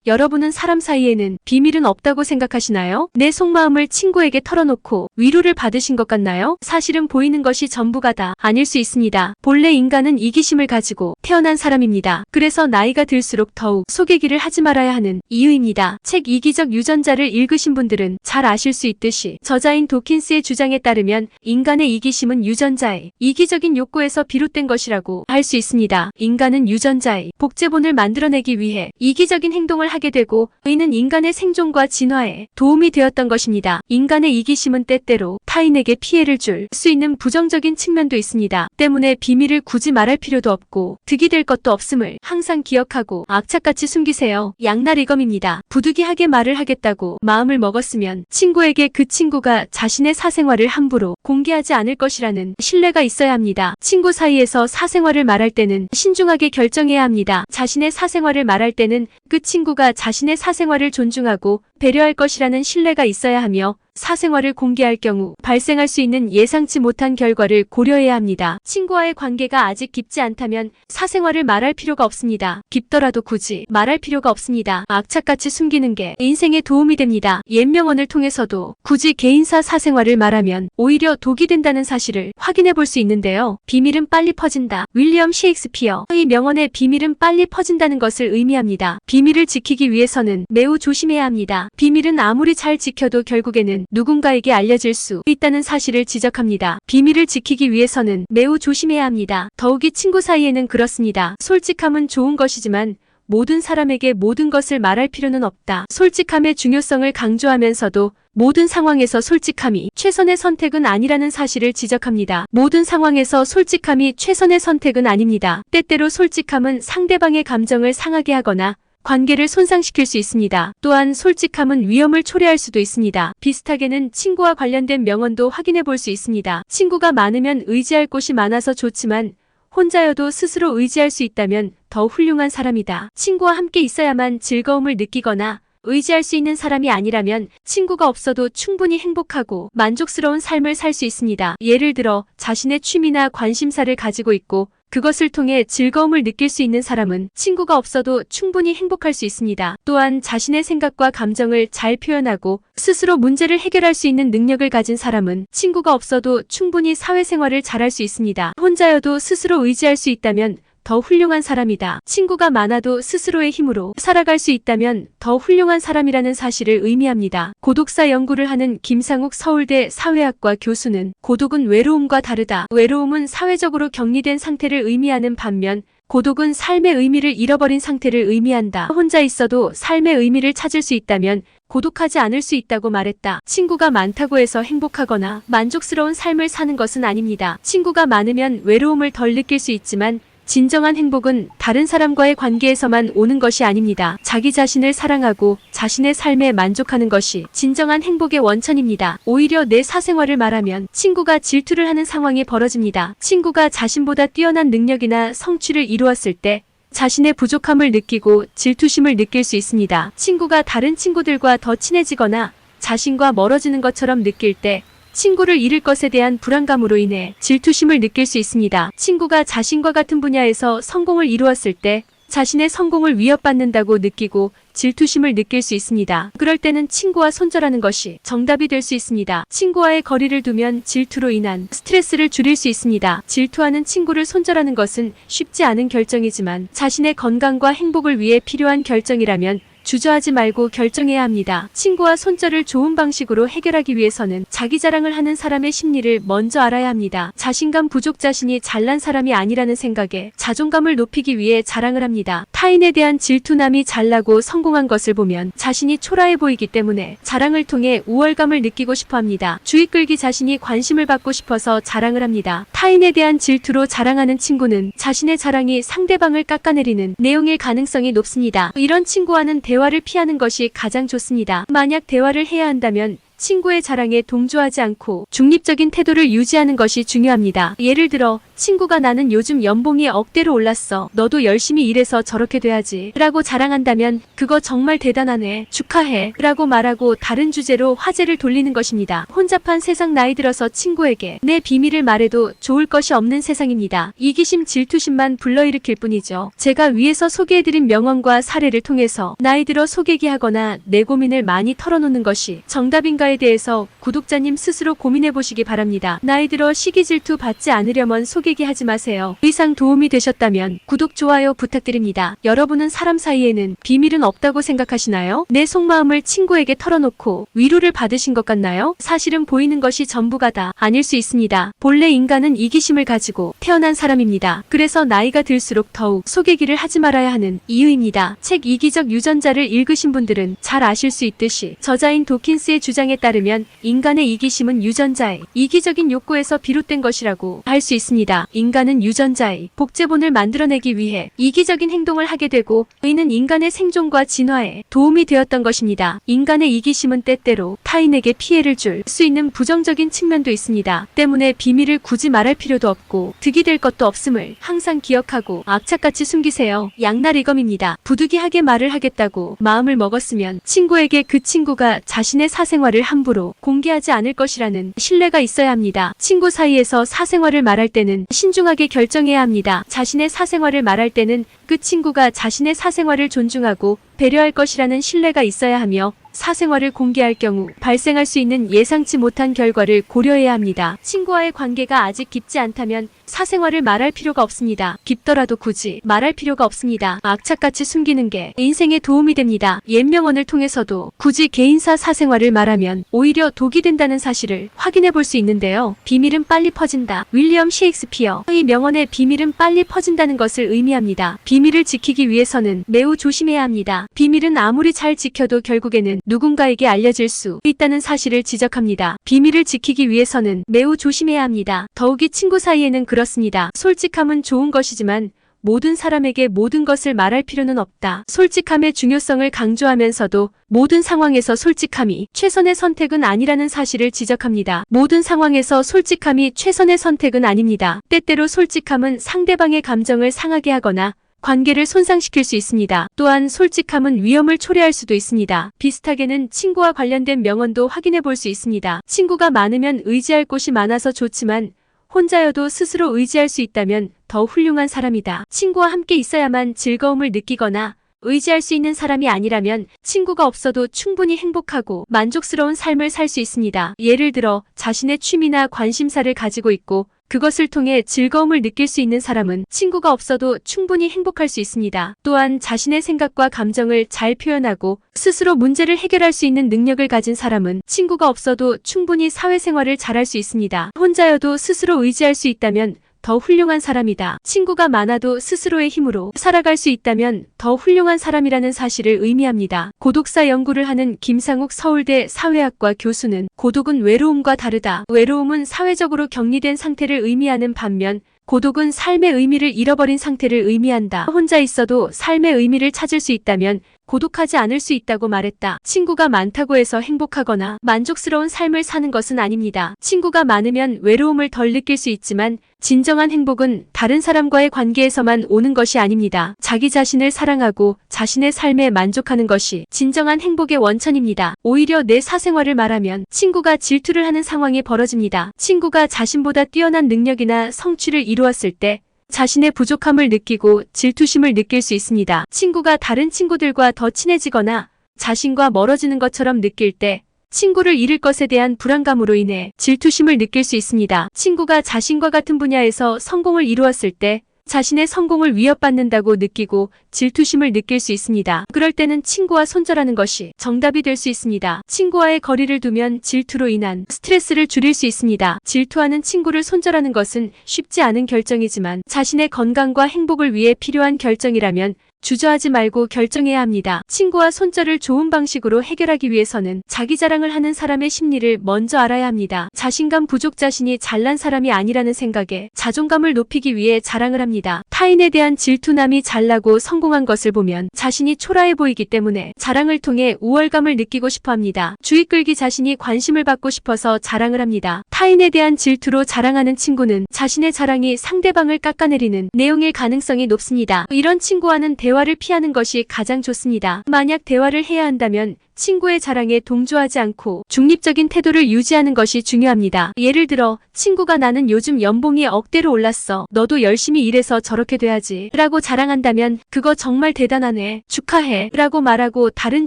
여러분은 사람 사이에는 비밀은 없다고 생각하시나요? 내 속마음을 친구에게 털어놓고 위로를 받으신 것 같나요? 사실은 보이는 것이 전부가 다 아닐 수 있습니다. 본래 인간은 이기심을 가지고 태어난 사람입니다. 그래서 나이가 들수록 더욱 속이기를 하지 말아야 하는 이유입니다. 책 이기적 유전자를 읽으신 분들은 잘 아실 수 있듯이 저자인 도킨스의 주장에 따르면 인간의 이기심은 유전자의 이기적인 욕구에서 비롯된 것이라고 할 수 있습니다. 인간은 유전자의 복제본을 만들어내기 위해 이기적인 행동을 하게 되고 이는 인간의 생존과 진화에 도움이 되었던 것입니다. 인간의 이기심은 때때로 타인에게 피해를 줄 수 있는 부정적인 측면도 있습니다. 때문에 비밀을 굳이 말할 필요도 없고 득이 될 것도 없음을 항상 기억하고 악착같이 숨기세요. 양날이검입니다. 부득이하게 말을 하겠다고 마음을 먹었으면 친구에게 그 친구가 자신의 사생활을 함부로 공개하지 않을 것이라는 신뢰가 있어야 합니다. 친구 사이에서 사생활을 말할 때는 신중하게 결정해야 합니다. 자신의 사생활을 말할 때는 그 친구가 자신의 사생활을 존중하고 배려할 것이라는 신뢰가 있어야 하며 사생활을 공개할 경우 발생할 수 있는 예상치 못한 결과를 고려해야 합니다. 친구와의 관계가 아직 깊지 않다면 사생활을 말할 필요가 없습니다. 깊더라도 굳이 말할 필요가 없습니다. 악착같이 숨기는 게 인생에 도움이 됩니다. 옛 명언을 통해서도 굳이 개인사 사생활을 말하면 오히려 독이 된다는 사실을 확인해 볼 수 있는데요. 비밀은 빨리 퍼진다. 윌리엄 셰익스피어의 명언에 비밀은 빨리 퍼진다는 것을 의미합니다. 비밀을 지키기 위해서는 매우 조심해야 합니다. 비밀은 아무리 잘 지켜도 결국에는 누군가에게 알려질 수 있다는 사실을 지적합니다. 비밀을 지키기 위해서는 매우 조심해야 합니다. 더욱이 친구 사이에는 그렇습니다. 솔직함은 좋은 것이지만 모든 사람에게 모든 것을 말할 필요는 없다. 솔직함의 중요성을 강조하면서도 모든 상황에서 솔직함이 최선의 선택은 아니라는 사실을 지적합니다. 모든 상황에서 솔직함이 최선의 선택은 아닙니다. 때때로 솔직함은 상대방의 감정을 상하게 하거나 관계를 손상시킬 수 있습니다. 또한 솔직함은 위험을 초래할 수도 있습니다. 비슷하게는 친구와 관련된 명언도 확인해 볼 수 있습니다. 친구가 많으면 의지할 곳이 많아서 좋지만 혼자여도 스스로 의지할 수 있다면 더 훌륭한 사람이다. 친구와 함께 있어야만 즐거움을 느끼거나 의지할 수 있는 사람이 아니라면 친구가 없어도 충분히 행복하고 만족스러운 삶을 살 수 있습니다. 예를 들어 자신의 취미나 관심사를 가지고 있고 그것을 통해 즐거움을 느낄 수 있는 사람은 친구가 없어도 충분히 행복할 수 있습니다. 또한 자신의 생각과 감정을 잘 표현하고 스스로 문제를 해결할 수 있는 능력을 가진 사람은 친구가 없어도 충분히 사회생활을 잘할 수 있습니다. 혼자여도 스스로 의지할 수 있다면 더 훌륭한 사람이다. 친구가 많아도 스스로의 힘으로 살아갈 수 있다면 더 훌륭한 사람이라는 사실을 의미합니다. 고독사 연구를 하는 김상욱 서울대 사회학과 교수는 고독은 외로움과 다르다. 외로움은 사회적으로 격리된 상태를 의미하는 반면 고독은 삶의 의미를 잃어버린 상태를 의미한다. 혼자 있어도 삶의 의미를 찾을 수 있다면 고독하지 않을 수 있다고 말했다. 친구가 많다고 해서 행복하거나 만족스러운 삶을 사는 것은 아닙니다. 친구가 많으면 외로움을 덜 느낄 수 있지만 진정한 행복은 다른 사람과의 관계에서만 오는 것이 아닙니다. 자기 자신을 사랑하고 자신의 삶에 만족하는 것이 진정한 행복의 원천입니다. 오히려 내 사생활을 말하면 친구가 질투를 하는 상황이 벌어집니다. 친구가 자신보다 뛰어난 능력이나 성취를 이루었을 때 자신의 부족함을 느끼고 질투심을 느낄 수 있습니다. 친구가 다른 친구들과 더 친해지거나 자신과 멀어지는 것처럼 느낄 때 친구를 잃을 것에 대한 불안감으로 인해 질투심을 느낄 수 있습니다. 친구가 자신과 같은 분야에서 성공을 이루었을 때 자신의 성공을 위협받는다고 느끼고 질투심을 느낄 수 있습니다. 그럴 때는 친구와 손절하는 것이 정답이 될 수 있습니다. 친구와의 거리를 두면 질투로 인한 스트레스를 줄일 수 있습니다. 질투하는 친구를 손절하는 것은 쉽지 않은 결정이지만 자신의 건강과 행복을 위해 필요한 결정이라면 주저하지 말고 결정해야 합니다. 친구와 손절을 좋은 방식으로 해결하기 위해서는 자기 자랑을 하는 사람의 심리를 먼저 알아야 합니다. 자신감 부족 자신이 잘난 사람이 아니라는 생각에 자존감을 높이기 위해 자랑을 합니다. 타인에 대한 질투남이 잘나고 성공한 것을 보면 자신이 초라해 보이기 때문에 자랑을 통해 우월감을 느끼고 싶어 합니다. 주의 끌기 자신이 관심을 받고 싶어서 자랑을 합니다. 타인에 대한 질투로 자랑하는 친구는 자신의 자랑이 상대방을 깎아내리는 내용일 가능성이 높습니다. 이런 친구와는 대화를 피하는 것이 가장 좋습니다. 만약 대화를 해야 한다면 친구의 자랑에 동조하지 않고 중립적인 태도를 유지하는 것이 중요합니다. 예를 들어 친구가 나는 요즘 연봉이 억대로 올랐어. 너도 열심히 일해서 저렇게 돼야지. 라고 자랑한다면 그거 정말 대단하네. 축하해. 라고 말하고 다른 주제로 화제를 돌리는 것입니다. 혼잡한 세상 나이 들어서 친구에게 내 비밀을 말해도 좋을 것이 없는 세상입니다. 이기심 질투심만 불러일으킬 뿐이죠. 제가 위에서 소개해드린 명언과 사례를 통해서 나이 들어 속얘기하거나 내 고민을 많이 털어놓는 것이 정답인가에 대해서 구독자님 스스로 고민해보시기 바랍니다. 나이 들어 시기 질투 받지 않으려면 속얘기하지 마세요. 의상 도움이 되셨다면 구독, 좋아요 부탁드립니다. 여러분은 사람 사이에는 비밀은 없다고 생각하시나요? 내 속마음을 친구에게 털어놓고 위로를 받으신 것 같나요? 사실은 보이는 것이 전부가 다 아닐 수 있습니다. 본래 인간은 이기심을 가지고 태어난 사람입니다. 그래서 나이가 들수록 더욱 속얘기를 하지 말아야 하는 이유입니다. 책 이기적 유전자를 읽으신 분들은 잘 아실 수 있듯이 저자인 도킨스의 주장에 따르면 인간의 이기심은 유전자의 이기적인 욕구에서 비롯된 것이라고 할 수 있습니다. 인간은 유전자의 복제본을 만들어내기 위해 이기적인 행동을 하게 되고 이는 인간의 생존과 진화에 도움이 되었던 것입니다. 인간의 이기심은 때때로 타인에게 피해를 줄 수 있는 부정적인 측면도 있습니다. 때문에 비밀을 굳이 말할 필요도 없고 득이 될 것도 없음을 항상 기억하고 악착같이 숨기세요. 양날이검입니다. 부득이하게 말을 하겠다고 마음을 먹었으면 친구에게 그 친구가 자신의 사생활을 함부로 공개하지 않을 것이라는 신뢰가 있어야 합니다. 친구 사이에서 사생활을 말할 때는 신중하게 결정해야 합니다. 자신의 사생활을 말할 때는 그 친구가 자신의 사생활을 존중하고 배려할 것이라는 신뢰가 있어야 하며 사생활을 공개할 경우 발생할 수 있는 예상치 못한 결과를 고려해야 합니다. 친구와의 관계가 아직 깊지 않다면 사생활을 말할 필요가 없습니다. 깊더라도 굳이 말할 필요가 없습니다. 악착같이 숨기는 게 인생에 도움이 됩니다. 옛 명언을 통해서도 굳이 개인사 사생활을 말하면 오히려 독이 된다는 사실을 확인해 볼 수 있는데요. 비밀은 빨리 퍼진다. 윌리엄 셰익스피어의 명언에 비밀은 빨리 퍼진다는 것을 의미합니다. 비밀을 지키기 위해서는 매우 조심해야 합니다. 비밀은 아무리 잘 지켜도 결국에는 누군가에게 알려질 수 있다는 사실을 지적합니다. 비밀을 지키기 위해서는 매우 조심해야 합니다. 더욱이 친구 사이에는 그렇습니다. 솔직함은 좋은 것이지만 모든 사람에게 모든 것을 말할 필요는 없다. 솔직함의 중요성을 강조하면서도 모든 상황에서 솔직함이 최선의 선택은 아니라는 사실을 지적합니다. 모든 상황에서 솔직함이 최선의 선택은 아닙니다. 때때로 솔직함은 상대방의 감정을 상하게 하거나 관계를 손상시킬 수 있습니다. 또한 솔직함은 위험을 초래할 수도 있습니다. 비슷하게는 친구와 관련된 명언도 확인해 볼 수 있습니다. 친구가 많으면 의지할 곳이 많아서 좋지만 혼자여도 스스로 의지할 수 있다면 더 훌륭한 사람이다. 친구와 함께 있어야만 즐거움을 느끼거나 의지할 수 있는 사람이 아니라면 친구가 없어도 충분히 행복하고 만족스러운 삶을 살 수 있습니다. 예를 들어 자신의 취미나 관심사를 가지고 있고 그것을 통해 즐거움을 느낄 수 있는 사람은 친구가 없어도 충분히 행복할 수 있습니다. 또한 자신의 생각과 감정을 잘 표현하고 스스로 문제를 해결할 수 있는 능력을 가진 사람은 친구가 없어도 충분히 사회생활을 잘할 수 있습니다. 혼자여도 스스로 의지할 수 있다면 더 훌륭한 사람이다. 친구가 많아도 스스로의 힘으로 살아갈 수 있다면 더 훌륭한 사람이라는 사실을 의미합니다. 고독사 연구를 하는 김상욱 서울대 사회학과 교수는 고독은 외로움과 다르다. 외로움은 사회적으로 격리된 상태를 의미하는 반면 고독은 삶의 의미를 잃어버린 상태를 의미한다. 혼자 있어도 삶의 의미를 찾을 수 있다면 고독하지 않을 수 있다고 말했다. 친구가 많다고 해서 행복하거나 만족스러운 삶을 사는 것은 아닙니다. 친구가 많으면 외로움을 덜 느낄 수 있지만 진정한 행복은 다른 사람과의 관계에서만 오는 것이 아닙니다. 자기 자신을 사랑하고 자신의 삶에 만족하는 것이 진정한 행복의 원천입니다. 오히려 내 사생활을 말하면 친구가 질투를 하는 상황이 벌어집니다. 친구가 자신보다 뛰어난 능력이나 성취를 이루었을 때 자신의 부족함을 느끼고 질투심을 느낄 수 있습니다. 친구가 다른 친구들과 더 친해지거나 자신과 멀어지는 것처럼 느낄 때 친구를 잃을 것에 대한 불안감으로 인해 질투심을 느낄 수 있습니다. 친구가 자신과 같은 분야에서 성공을 이루었을 때 자신의 성공을 위협받는다고 느끼고 질투심을 느낄 수 있습니다. 그럴 때는 친구와 손절하는 것이 정답이 될 수 있습니다. 친구와의 거리를 두면 질투로 인한 스트레스를 줄일 수 있습니다. 질투하는 친구를 손절하는 것은 쉽지 않은 결정이지만 자신의 건강과 행복을 위해 필요한 결정이라면 주저하지 말고 결정해야 합니다. 친구와 손절을 좋은 방식으로 해결하기 위해서는 자기 자랑을 하는 사람의 심리를 먼저 알아야 합니다. 자신감 부족 자신이 잘난 사람이 아니라는 생각에 자존감을 높이기 위해 자랑을 합니다. 타인에 대한 질투남이 잘나고 성공한 것을 보면 자신이 초라해 보이기 때문에 자랑을 통해 우월감을 느끼고 싶어 합니다. 주의 끌기 자신이 관심을 받고 싶어서 자랑을 합니다. 타인에 대한 질투로 자랑하는 친구는 자신의 자랑이 상대방을 깎아내리는 내용일 가능성이 높습니다. 이런 친구와는 대화를 피하는 것이 가장 좋습니다. 만약 대화를 해야 한다면 친구의 자랑에 동조하지 않고 중립적인 태도를 유지하는 것이 중요합니다. 예를 들어 친구가 나는 요즘 연봉이 억대로 올랐어. 너도 열심히 일해서 저렇게 돼야지 라고 자랑한다면 그거 정말 대단하네. 축하해 라고 말하고 다른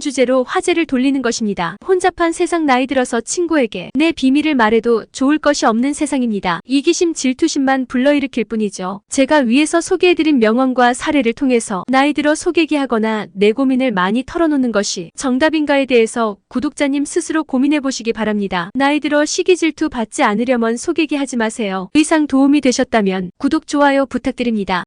주제로 화제를 돌리는 것입니다. 혼잡한 세상 나이 들어서 친구에게 내 비밀을 말해도 좋을 것이 없는 세상입니다. 이기심 질투심만 불러일으킬 뿐이죠. 제가 위에서 소개해드린 명언과 사례를 통해서 나이 들어 속얘기하거나 내 고민을 많이 털어놓는 것이 정답인가에 대해서 구독자님 스스로 고민해 보시기 바랍니다. 나이 들어 시기 질투 받지 않으려면 속얘기하지 마세요. 의상 도움이 되셨다면 구독, 좋아요 부탁드립니다.